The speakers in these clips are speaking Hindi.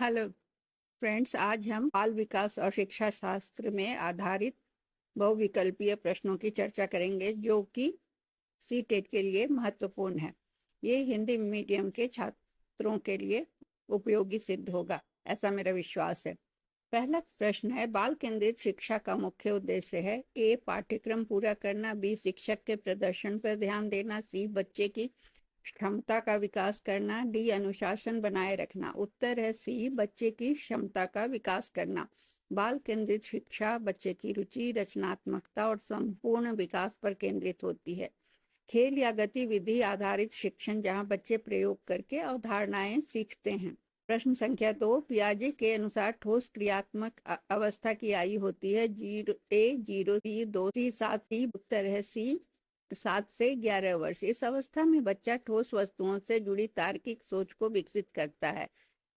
हेलो फ्रेंड्स, आज हम बाल विकास और शिक्षा शास्त्र में आधारित बहुविकल्पीय प्रश्नों की चर्चा करेंगे जो कि सीटेट के लिए महत्वपूर्ण है। ये हिंदी मीडियम के छात्रों के लिए उपयोगी सिद्ध होगा, ऐसा मेरा विश्वास है। पहला प्रश्न है, बाल केंद्रित शिक्षा का मुख्य उद्देश्य है ए पाठ्यक्रम पूरा करना, बी शिक्षक के प्रदर्शन पर ध्यान देना, सी बच्चे की क्षमता का विकास करना, डी अनुशासन बनाए रखना। उत्तर है सी, बच्चे की क्षमता का विकास करना। बाल केंद्रित शिक्षा बच्चे की रुचि, रचनात्मकता और संपूर्ण विकास पर केंद्रित होती है। खेल या गतिविधि आधारित शिक्षण, जहां बच्चे प्रयोग करके अवधारणाएं सीखते हैं। प्रश्न संख्या 2, पियाजे के अनुसार ठोस क्रियात्मक अवस्था की आयु होती है 0 सी 2 सी 7 सी। उत्तर है सी, 7 से 11 वर्ष। इस अवस्था में बच्चा ठोस वस्तुओं से जुड़ी तार्किक सोच को विकसित करता है,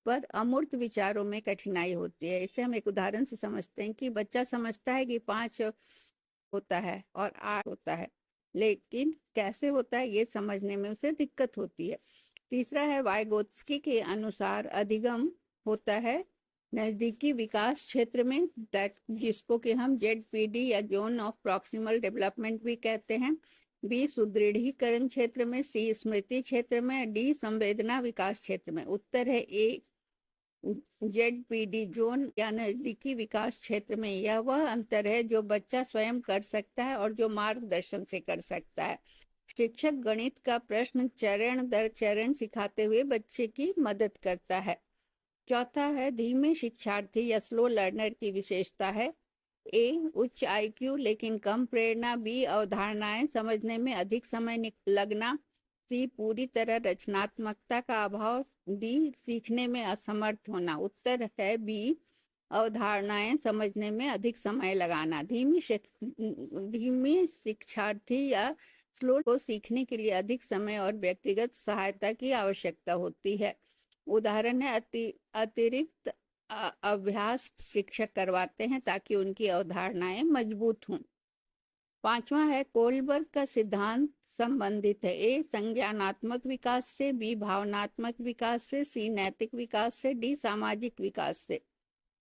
पर अमूर्त विचारों में कठिनाई होती है। इसे हम एक उदाहरण से समझते हैं कि बच्चा समझता है कि 5 होता है और 8 होता है, लेकिन कैसे होता है ये समझने में उसे दिक्कत होती है। तीसरा है, वाइगोत्स्की के अनुसार अधिगम होता है नजदीकी विकास क्षेत्र में, जिसको कि हम ZPD या जोन ऑफ प्रॉक्सिमल डेवलपमेंट भी कहते हैं। बी सुदृढ़ीकरण क्षेत्र में, सी स्मृति क्षेत्र में, डी संवेदना विकास क्षेत्र में। उत्तर है ए, ZPD जोन या नजदीकी विकास क्षेत्र में। यह वह अंतर है जो बच्चा स्वयं कर सकता है और जो मार्गदर्शन से कर सकता है। शिक्षक गणित का प्रश्न चरण दर चरण सिखाते हुए बच्चे की मदद करता है। चौथा है, धीमे शिक्षार्थी या स्लो लर्नर की विशेषता है ए उच्च IQ लेकिन कम प्रेरणा, बी अवधारणाएं समझने में अधिक समय लगना, सी पूरी तरह रचनात्मकता का अभाव, डी सीखने में असमर्थ होना। उत्तर है बी, अवधारणाएं समझने में अधिक समय लगाना। धीमी शिक्षार्थी या स्लो को सीखने के लिए अधिक समय और व्यक्तिगत सहायता की आवश्यकता होती है। उदाहरण है, अतिरिक्त अभ्यास शिक्षक करवाते हैं ताकि उनकी अवधारणाएं मजबूत हों। पांचवा है, कोलबर्ग का सिद्धांत संबंधित है ए संज्ञानात्मक विकास से, बी भावनात्मक विकास से, सी नैतिक विकास से, डी सामाजिक विकास से।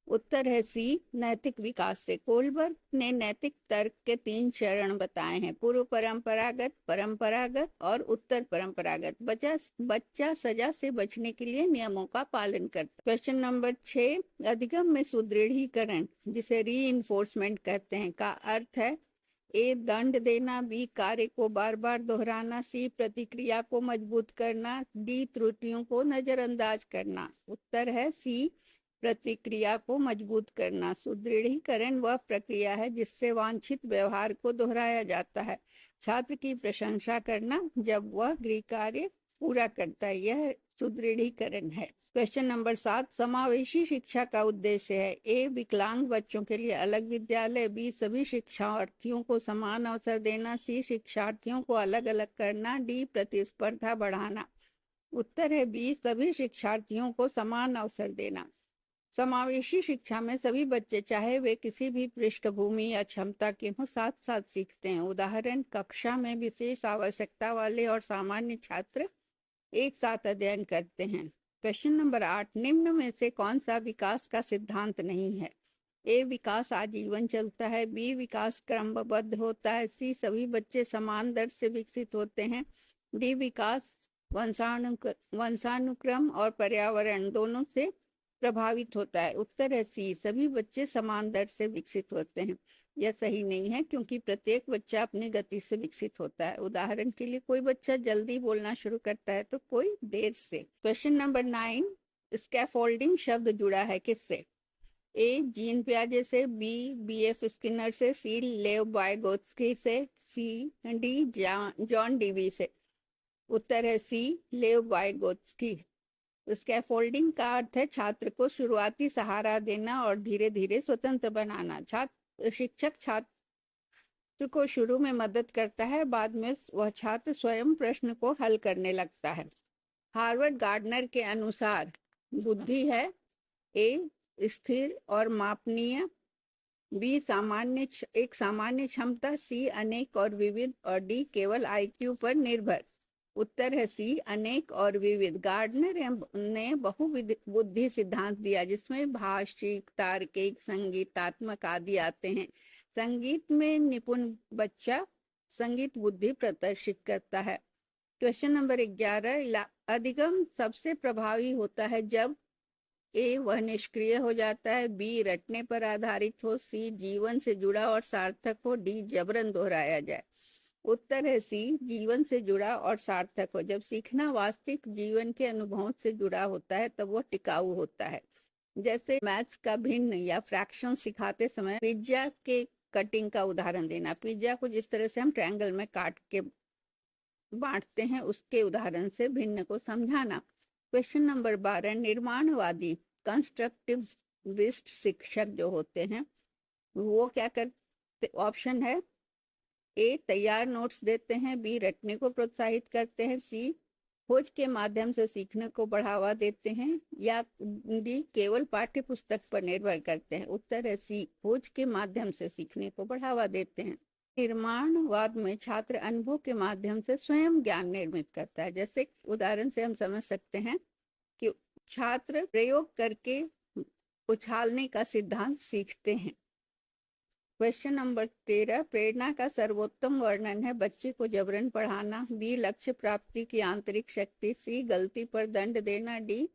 उत्तर है सी, नैतिक विकास से। कोलबर्ग ने नैतिक तर्क के 3 चरण बताए हैं, पूर्व परंपरागत, परंपरागत और उत्तर परंपरागत। बच्चा सजा से बचने के लिए नियमों का पालन करता। क्वेश्चन नंबर 6, अधिगम में सुदृढ़ीकरण, जिसे री इन्फोर्समेंट कहते हैं, का अर्थ है ए दंड देना, बी कार्य को बार बार दोहराना, सी प्रतिक्रिया को मजबूत करना, डी त्रुटियों को नजरअंदाज करना। उत्तर है सी, प्रतिक्रिया को मजबूत करना। सुदृढ़ीकरण वह प्रक्रिया है जिससे वांछित व्यवहार को दोहराया जाता है। छात्र की प्रशंसा करना जब वह गृह कार्य पूरा करता है, यह सुदृढ़ीकरण है। क्वेश्चन नंबर 7, समावेशी शिक्षा का उद्देश्य है ए विकलांग बच्चों के लिए अलग विद्यालय, बी सभी शिक्षार्थियों को समान अवसर देना, सी शिक्षार्थियों को अलग अलग करना, डी प्रतिस्पर्धा बढ़ाना। उत्तर है बी, सभी शिक्षार्थियों को समान अवसर देना। समावेशी शिक्षा में सभी बच्चे, चाहे वे किसी भी पृष्ठभूमि या क्षमता के हों, साथ साथ सीखते हैं। उदाहरण, कक्षा में विशेष आवश्यकता वाले और सामान्य छात्र एक साथ अध्ययन करते हैं। क्वेश्चन नंबर 8, निम्न में से कौन सा विकास का सिद्धांत नहीं है? ए विकास आजीवन चलता है, बी विकास क्रमबद्ध होता है, सी सभी बच्चे समान दर से विकसित होते हैं, डी विकास वंशानुक्रम और पर्यावरण दोनों से प्रभावित होता है। उत्तर है सी, सभी बच्चे समान दर से विकसित होते हैं। यह सही नहीं है क्योंकि प्रत्येक बच्चा अपनी गति से विकसित होता है। उदाहरण के लिए, कोई बच्चा जल्दी बोलना शुरू करता है तो कोई देर से। क्वेश्चन नंबर 9, स्कैफोल्डिंग शब्द जुड़ा है किससे? ए जीन पियाजे से, बी BF स्किनर से, सी लेव वाइगोत्स्की से, सी डी जॉन डीवी से। उत्तर है सी, लेव वाइगोत्स्की। स्कैफोल्डिंग का अर्थ है छात्र को शुरुआती सहारा देना और धीरे धीरे स्वतंत्र बनाना। शिक्षक छात्र को शुरू में मदद करता है, बाद में वह छात्र स्वयं प्रश्न को हल करने लगता है। हार्वर्ड गार्डनर के अनुसार बुद्धि है ए स्थिर और मापनीय, बी एक सामान्य क्षमता, सी अनेक और विविध, और डी केवल IQ पर निर्भर। उत्तर है सी, अनेक और विविध। गार्डनर ने बहुबुद्धि सिद्धांत दिया जिसमें भाषिक, तार्किक, संगीतात्मक आदि आते हैं। संगीत में निपुण बच्चा संगीत बुद्धि प्रदर्शित करता है। क्वेश्चन नंबर 11, अधिगम सबसे प्रभावी होता है जब ए वह निष्क्रिय हो जाता है, बी रटने पर आधारित हो, सी जीवन से जुड़ा और सार्थक हो, डी जबरन दोहराया जाए। उत्तर है सी, जीवन से जुड़ा और सार्थक हो। जब सीखना वास्तविक जीवन के अनुभवों से जुड़ा होता है तब वह टिकाऊ होता है। जैसे मैथ्स का भिन्न या फ्रैक्शन सिखाते समय पिज्जा के कटिंग का उदाहरण देना। पिज्जा को जिस तरह से हम ट्रायंगल में काट के बांटते हैं उसके उदाहरण से भिन्न को समझाना। क्वेश्चन नंबर 12, निर्माणवादी कंस्ट्रक्टिविस्ट शिक्षक जो होते हैं वो क्या करते? ऑप्शन है ए तैयार नोट्स देते हैं, बी रटने को प्रोत्साहित करते हैं, सी खोज के माध्यम से सीखने को बढ़ावा देते हैं, या डी केवल पाठ्य पुस्तक पर निर्भर करते हैं। उत्तर है सी, खोज के माध्यम से सीखने को बढ़ावा देते हैं। निर्माणवाद में छात्र अनुभव के माध्यम से स्वयं ज्ञान निर्मित करता है। जैसे उदाहरण से हम समझ सकते हैं कि छात्र प्रयोग करके उछालने का सिद्धांत सीखते हैं। क्वेश्चन नंबर 13, प्रेरणा का सर्वोत्तम वर्णन है बच्चे को जबरन पढ़ाना, बी लक्ष्य प्राप्ति की आंतरिक शक्ति, सी गलती पर दंड देना, डी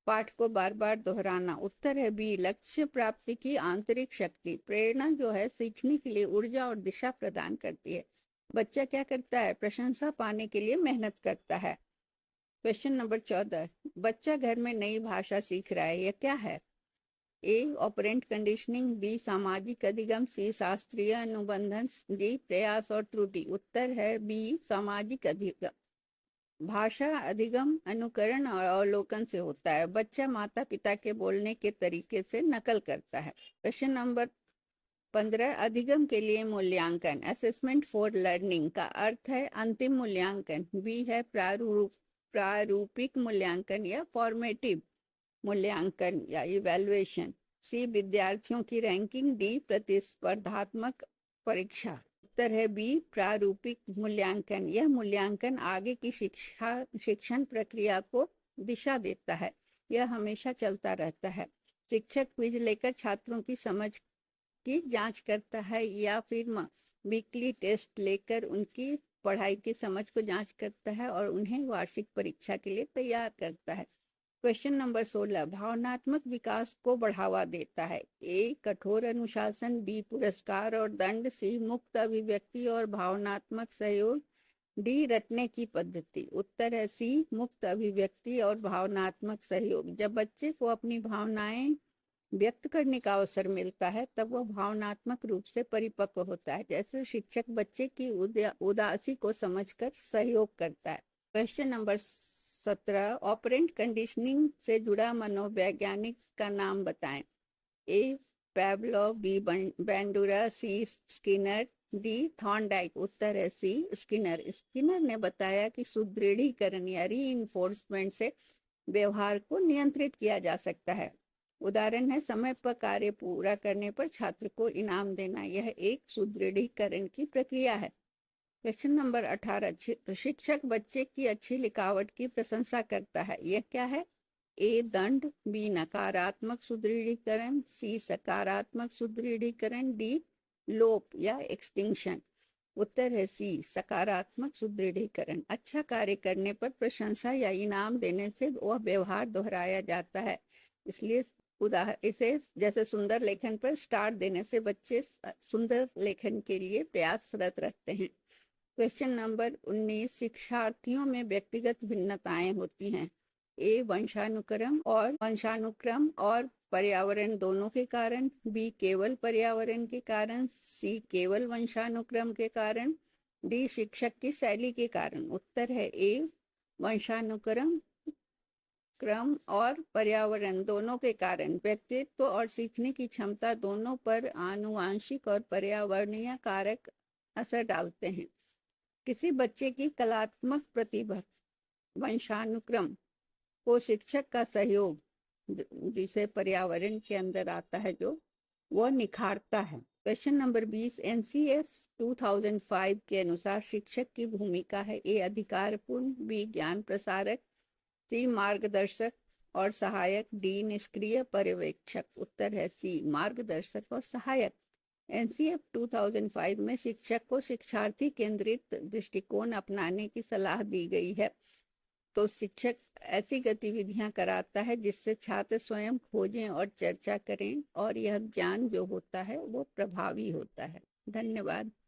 पाठ को बार बार दोहराना। उत्तर है बी, लक्ष्य प्राप्ति की आंतरिक शक्ति। प्रेरणा जो है सीखने के लिए ऊर्जा और दिशा प्रदान करती है। बच्चा क्या करता है? प्रशंसा पाने के लिए मेहनत करता है। क्वेश्चन नंबर 14, बच्चा घर में नई भाषा सीख रहा है, यह क्या है? ए ऑपरेंट कंडीशनिंग, बी सामाजिक अधिगम, सी शास्त्रीय अनुबंधन, डी प्रयास और त्रुटि। उत्तर है बी सामाजिक अधिगम। भाषा अधिगम अनुकरण और अवलोकन से होता है। बच्चा माता पिता के बोलने के तरीके से नकल करता है। क्वेश्चन नंबर 15, अधिगम के लिए मूल्यांकन, असेसमेंट फॉर लर्निंग का अर्थ है अंतिम मूल्यांकन, बी है प्रारूपिक मूल्यांकन या फॉर्मेटिव मूल्यांकन या इवैल्यूएशन, सी विद्यार्थियों की रैंकिंग, डी प्रतिस्पर्धात्मक परीक्षा। उत्तर है बी प्रारूपिक मूल्यांकन। यह मूल्यांकन आगे की शिक्षण प्रक्रिया को दिशा देता है। यह हमेशा चलता रहता है। शिक्षक क्विज लेकर छात्रों की समझ की जांच करता है या फिर वीकली टेस्ट लेकर उनकी पढ़ाई की समझ को जांच करता है और उन्हें वार्षिक परीक्षा के लिए तैयार करता है। क्वेश्चन नंबर 16, भावनात्मक विकास को बढ़ावा देता है। ए कठोर अनुशासन, बी पुरस्कार और दंड, सी मुक्त अभिव्यक्ति और भावनात्मक सहयोग, डी रटने की पद्धति। उत्तर है सी मुक्त अभिव्यक्ति और भावनात्मक सहयोग। जब बच्चे को अपनी भावनाएं व्यक्त करने का अवसर मिलता है तब वह भावनात्मक रूप से परिपक्व होता है। जैसे शिक्षक बच्चे की उदासी को समझकर सहयोग करता है। क्वेश्चन नंबर 17, ऑपरेंट कंडीशनिंग से जुड़ा मनोवैज्ञानिक का नाम बताएं। ए पैवलोव, बी बैंडुरा, सी स्किनर, डी थॉर्नडाइक। उत्तर है सी स्किनर। स्किनर ने बताया कि सुदृढ़ीकरण या रीइंफोर्समेंट से व्यवहार को नियंत्रित किया जा सकता है। उदाहरण है समय पर कार्य पूरा करने पर छात्र को इनाम देना। यह एक सुदृढ़ीकरण की प्रक्रिया है। क्वेश्चन नंबर 18, शिक्षक बच्चे की अच्छी लिखावट की प्रशंसा करता है, यह क्या है? ए दंड, बी नकारात्मक सुदृढ़ीकरण, सी सकारात्मक सुदृढ़ीकरण, डी लोप या एक्सटिंक्शन। उत्तर है सी सकारात्मक सुदृढ़ीकरण। अच्छा कार्य करने पर प्रशंसा या इनाम देने से वह व्यवहार दोहराया जाता है। इसलिए इसे जैसे सुंदर लेखन पर स्टार देने से बच्चे सुंदर लेखन के लिए प्रयासरत रहते हैं। क्वेश्चन नंबर 19, शिक्षार्थियों में व्यक्तिगत भिन्नताएं होती हैं। ए वंशानुक्रम और पर्यावरण दोनों के कारण, बी केवल पर्यावरण के कारण, सी केवल वंशानुक्रम के कारण, डी शिक्षक की शैली के कारण। उत्तर है ए वंशानुक्रम और पर्यावरण दोनों के कारण। व्यक्तित्व और सीखने की क्षमता दोनों पर आनुवांशिक और पर्यावरणीय कारक असर डालते हैं। किसी बच्चे की कलात्मक प्रतिभा वंशानुक्रम को शिक्षक का सहयोग, जिसे पर्यावरण के अंदर आता है, जो वह निखारता है। क्वेश्चन नंबर 20, एनसीएफ 2005 के अनुसार शिक्षक की भूमिका है: ए अधिकारपूर्ण, बी ज्ञान प्रसारक, सी मार्गदर्शक और सहायक, डी निष्क्रिय पर्यवेक्षक। उत्तर है सी मार्गदर्शक और सहायक। एनसीएफ 2005 में शिक्षक को शिक्षार्थी केंद्रित दृष्टिकोण अपनाने की सलाह दी गई है। तो शिक्षक ऐसी गतिविधियां कराता है जिससे छात्र स्वयं खोजें और चर्चा करें, और यह ज्ञान जो होता है वो प्रभावी होता है। धन्यवाद।